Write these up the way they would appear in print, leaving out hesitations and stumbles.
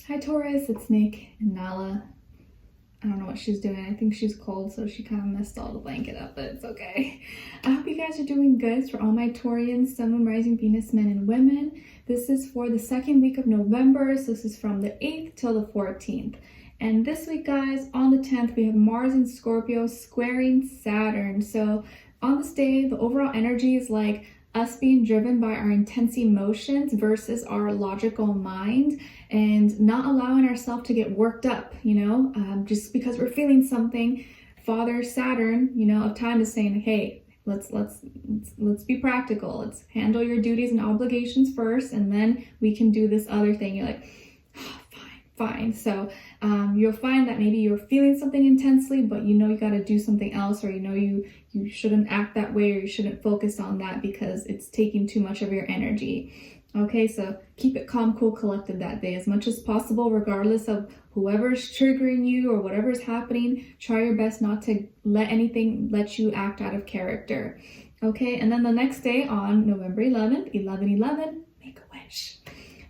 Hi Taurus, it's Nick and Nala. I don't know what she's doing. I think she's cold, so she kind of messed all the blanket up, but it's okay. I hope you guys are doing good. For all my Taurians, Sun, Moon, Rising, Venus, men and women. This is for the second week of November, so this is from the 8th till the 14th. And this week, guys, on the 10th, we have Mars in Scorpio squaring Saturn. So on this day, the overall energy is like us being driven by our intense emotions versus our logical mind, and not allowing ourselves to get worked up, just because we're feeling something. Father Saturn, of time is saying, hey, let's be practical. Let's handle your duties and obligations first, and then we can do this other thing. You're like, oh, fine. So you'll find that maybe you're feeling something intensely, but you got to do something else, or you shouldn't act that way, or you shouldn't focus on that because it's taking too much of your energy. Okay, so keep it calm, cool, collected that day as much as possible, regardless of whoever's triggering you or whatever's happening. Try your best not to let anything let you act out of character. Okay, and then the next day on November 11th, 11/11, make a wish.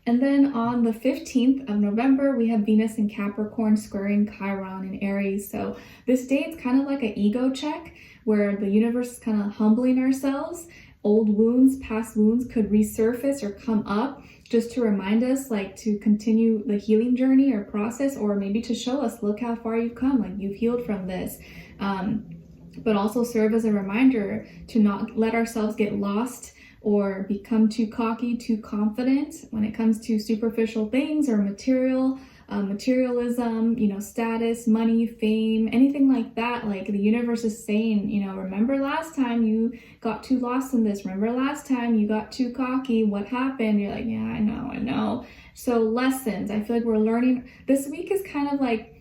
And then on the 15th of November, we have Venus in Capricorn squaring Chiron in Aries. So this day, it's kind of like an ego check where the universe is kind of humbling ourselves. Old wounds, past wounds could resurface or come up just to remind us, like, to continue the healing journey or process, or maybe to show us, look how far you've come, like you've healed from this. But also serve as a reminder to not let ourselves get lost or become too cocky, too confident when it comes to superficial things or materialism, status, money, fame, anything like that. Like the universe is saying, remember last time you got too lost in this. Remember last time you got too cocky. What happened? You're like, yeah, I know. So lessons. I feel like we're learning. This week is kind of like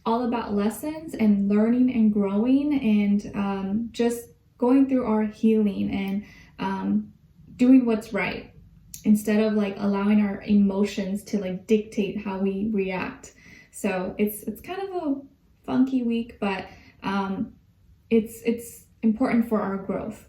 all about lessons and learning and growing, and just going through our healing and doing what's right, instead of like allowing our emotions to like dictate how we react. So it's kind of a funky week, but it's important for our growth,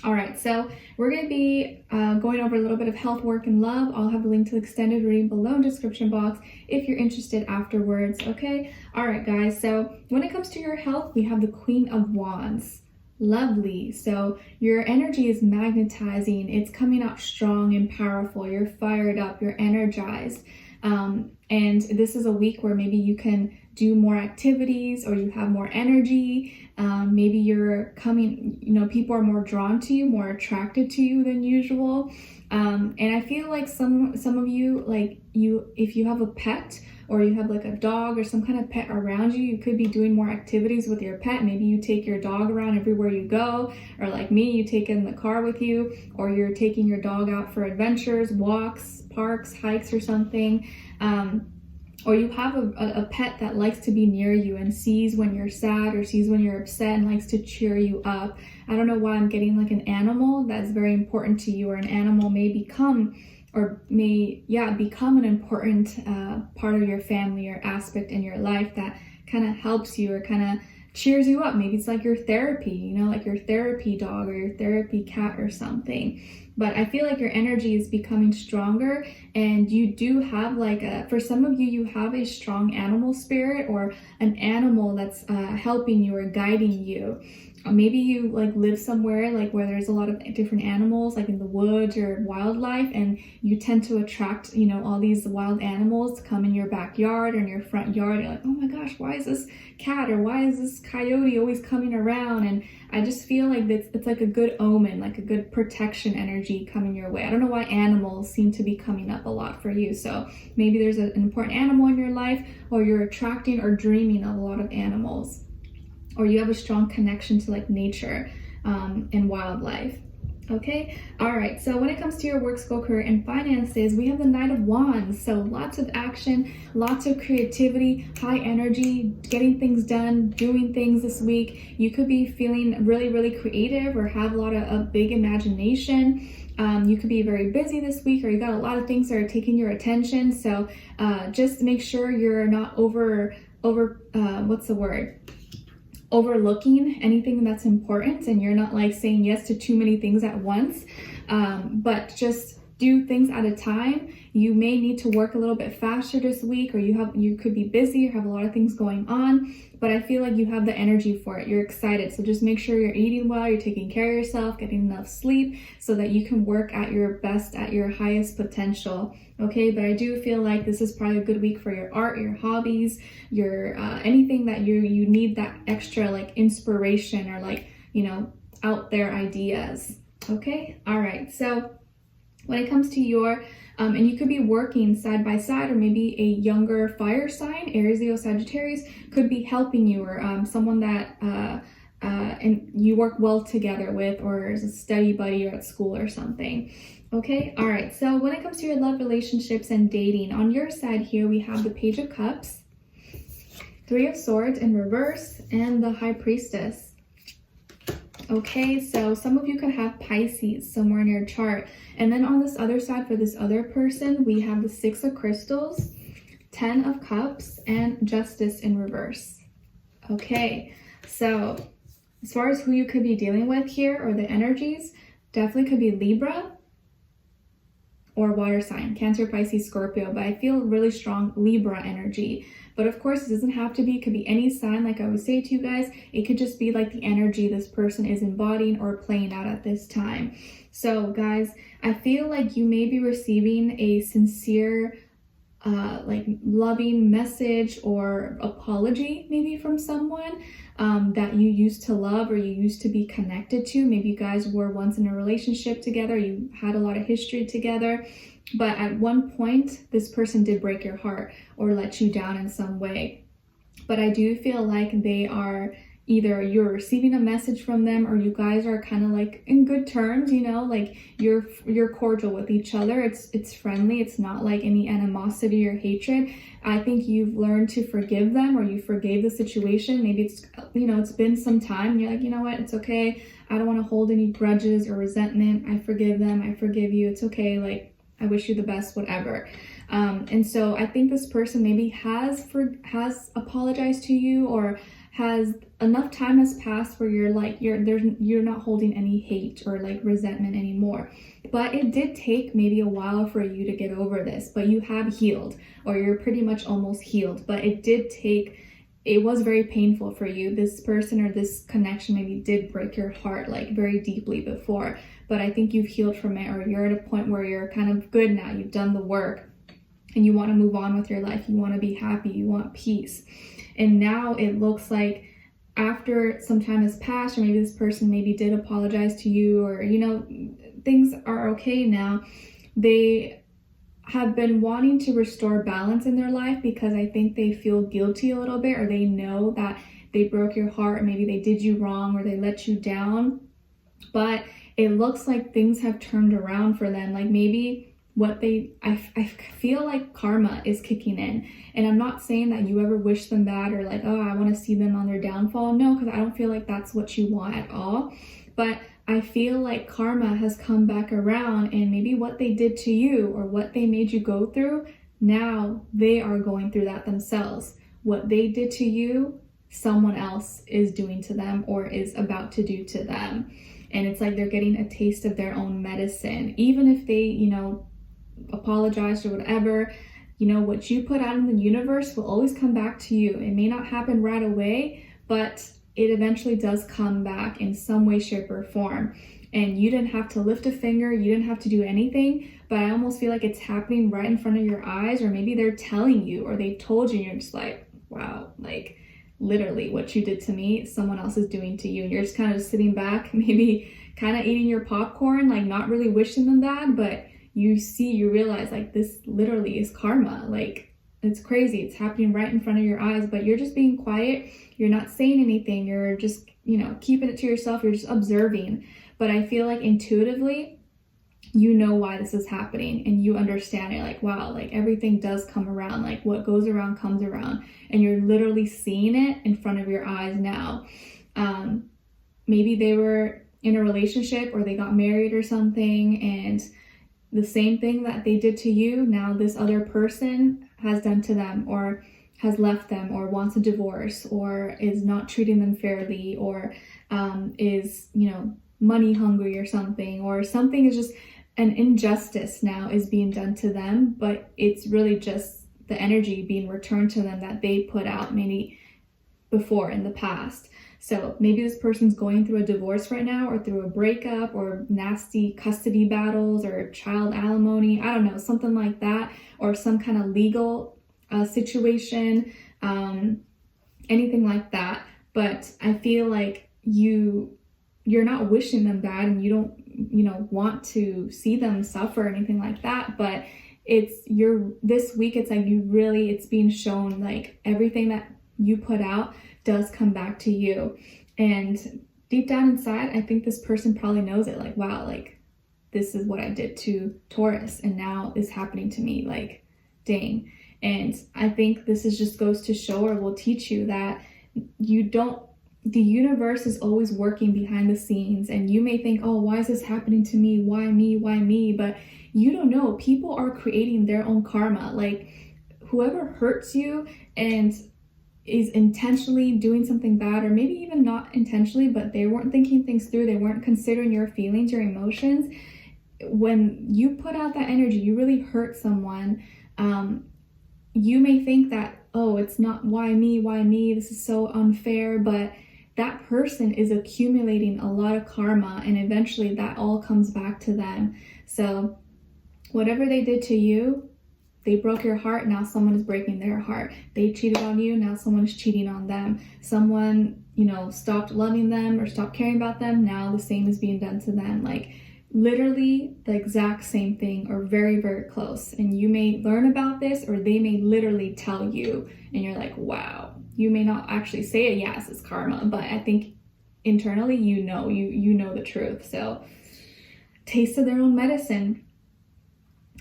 All right, so we're going to be going over a little bit of health, work, and love. I'll have the link to the extended reading below in the description box if you're interested afterwards, okay? All right, guys, so when it comes to your health, we have the Queen of Wands. Lovely. So your energy is magnetizing. It's coming out strong and powerful. You're fired up. You're energized. And this is a week where maybe you can do more activities, or you have more energy. Maybe you're coming, people are more drawn to you, more attracted to you than usual. And I feel like some of you, if you have a pet, or you have like a dog or some kind of pet around you, you could be doing more activities with your pet. Maybe you take your dog around everywhere you go, or like me, you take it in the car with you, or you're taking your dog out for adventures, walks, parks, hikes, or something. Or you have a pet that likes to be near you and sees when you're sad or sees when you're upset and likes to cheer you up. I don't know why I'm getting like an animal that's very important to you, or an animal may become an important part of your family or aspect in your life that kind of helps you or kind of cheers you up. Maybe it's like your therapy, like your therapy dog or your therapy cat or something. But I feel like your energy is becoming stronger, and you do have for some of you, you have a strong animal spirit, or an animal that's helping you or guiding you. Maybe you live somewhere where there's a lot of different animals, like in the woods or wildlife, and you tend to attract, all these wild animals to come in your backyard or in your front yard. You're like, oh my gosh, why is this cat or why is this coyote always coming around? And I just feel like it's like a good omen, like a good protection energy coming your way. I don't know why animals seem to be coming up a lot for you. So maybe there's an important animal in your life, or you're attracting or dreaming of a lot of animals, or you have a strong connection to nature and wildlife. Okay, all right, so when it comes to your work, school, career, and finances, we have the Knight of Wands. So lots of action, lots of creativity, high energy, getting things done, doing things this week. You could be feeling really, really creative, or have a lot of a big imagination. You could be very busy this week, or you got a lot of things that are taking your attention. So just make sure you're not overlooking anything that's important, and you're not saying yes to too many things at once, but just do things at a time. You may need to work a little bit faster this week, or you could be busy or have a lot of things going on, but I feel like you have the energy for it. You're excited. So just make sure you're eating well, you're taking care of yourself, getting enough sleep so that you can work at your best, at your highest potential. Okay, but I do feel like this is probably a good week for your art, your hobbies, your anything that you need that extra like inspiration or like, you know, out there ideas. Okay, all right. So when it comes to your and you could be working side by side, or maybe a younger fire sign, Aries, Leo, Sagittarius, could be helping you, or someone that and you work well together with, or is a study buddy or at school or something. Okay, all right. So when it comes to your love, relationships, and dating, on your side here, we have the Page of Cups, Three of Swords in reverse, and the High Priestess. Okay, so some of you could have Pisces somewhere in your chart. And then on this other side, for this other person, we have the Six of Crystals, 10 of Cups, and Justice in reverse. Okay, so as far as who you could be dealing with here, or the energies, definitely could be Libra or water sign, Cancer, Pisces, Scorpio, but I feel really strong Libra energy. But of course, it doesn't have to be, it could be any sign. Like I always say to you guys, it could just be like the energy this person is embodying or playing out at this time. So guys, I feel like you may be receiving a sincere, like loving message or apology maybe from someone that you used to love or you used to be connected to. Maybe you guys were once in a relationship together, you had a lot of history together, but at one point this person did break your heart or let you down in some way. But I do feel like they are, either you're receiving a message from them, or you guys are kind of like in good terms, you know, like you're cordial with each other. It's friendly. It's not like any animosity or hatred. I think you've learned to forgive them, or you forgave the situation. Maybe it's, you know, it's been some time and you're like, you know what, it's okay. I don't want to hold any grudges or resentment. I forgive them. I forgive you. It's okay. Like, I wish you the best, whatever. And so I think this person maybe has apologized to you, or has enough time has passed where you're like, you're not holding any hate or like resentment anymore. But it did take maybe a while for you to get over this, but you have healed, or you're pretty much almost healed. But it was very painful for you. This person or this connection maybe did break your heart like very deeply before, but I think you've healed from it, or you're at a point where you're kind of good now. You've done the work and you want to move on with your life. You want to be happy. You want peace. And now it looks like after some time has passed, or maybe this person maybe did apologize to you, or, you know, things are okay now. They have been wanting to restore balance in their life because I think they feel guilty a little bit, or they know that they broke your heart, or maybe they did you wrong, or they let you down. But it looks like things have turned around for them. Like maybe I feel like karma is kicking in. And I'm not saying that you ever wish them bad, or like, oh, I want to see them on their downfall. No, because I don't feel like that's what you want at all. But I feel like karma has come back around, and maybe what they did to you or what they made you go through, now they are going through that themselves. What they did to you, someone else is doing to them or is about to do to them. And it's like they're getting a taste of their own medicine. Even if they, you know, apologized or whatever, you know, what you put out in the universe will always come back to you. It may not happen right away, but it eventually does come back in some way, shape, or form. And you didn't have to lift a finger, you didn't have to do anything, but I almost feel like it's happening right in front of your eyes, or maybe they're telling you, or they told you, and you're just like, wow, like literally what you did to me, someone else is doing to you. And you're just kind of sitting back, maybe kind of eating your popcorn, like not really wishing them bad, but you realize like this literally is karma. Like, it's crazy. It's happening right in front of your eyes, but you're just being quiet. You're not saying anything. You're just, you know, keeping it to yourself. You're just observing. But I feel like intuitively, you know why this is happening, and you understand it. Like, wow, like everything does come around. Like what goes around comes around, and you're literally seeing it in front of your eyes now. Maybe they were in a relationship, or they got married or something, and the same thing that they did to you, now this other person has done to them, or has left them, or wants a divorce, or is not treating them fairly, or is, you know, money hungry or something is just an injustice now is being done to them, but it's really just the energy being returned to them that they put out maybe before in the past. So maybe this person's going through a divorce right now, or through a breakup, or nasty custody battles, or child alimony, I don't know, something like that, or some kind of legal situation, anything like that. But I feel like you're not wishing them bad, and you don't, want to see them suffer or anything like that. But this week, it's like it's being shown like everything that you put out does come back to you. And deep down inside, I think this person probably knows it, like, wow, like this is what I did to Taurus, and now it's happening to me, like, dang. And I think this just goes to show, or will teach you, that the universe is always working behind the scenes. And you may think, oh, why is this happening to me? Why me? Why me? But you don't know. People are creating their own karma. Like, whoever hurts you and is intentionally doing something bad, or maybe even not intentionally, but they weren't thinking things through, they weren't considering your feelings, your emotions. When you put out that energy, you really hurt someone. You may think that, oh, it's not why me, this is so unfair, but that person is accumulating a lot of karma, and eventually that all comes back to them. So whatever they did to you, they broke your heart, now someone is breaking their heart. They cheated on you, now someone is cheating on them. Someone, stopped loving them or stopped caring about them, now the same is being done to them. Like, literally the exact same thing, or very, very close. And you may learn about this, or they may literally tell you, and you're like, wow. You may not actually say it, yes, it's karma, but I think internally you know the truth. So taste of their own medicine.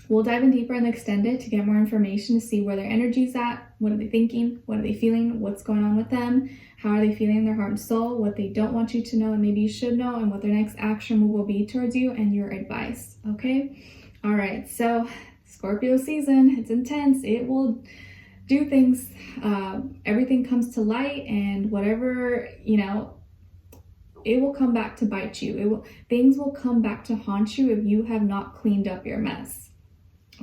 We'll dive in deeper and extend it to get more information, to see where their energy's at, what are they thinking, what are they feeling, what's going on with them, how are they feeling in their heart and soul, what they don't want you to know and maybe you should know, and what their next action will be towards you, and your advice. Okay? All right, so Scorpio season, it's intense. It will do things. Everything comes to light, and whatever, it will come back to bite you. Things will come back to haunt you if you have not cleaned up your mess.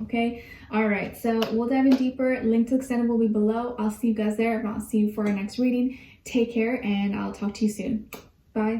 Okay, all right, so we'll dive in deeper. Link to extended will be below. I'll see you guys there. If not, see you for our next reading. Take care, and I'll talk to you soon. Bye.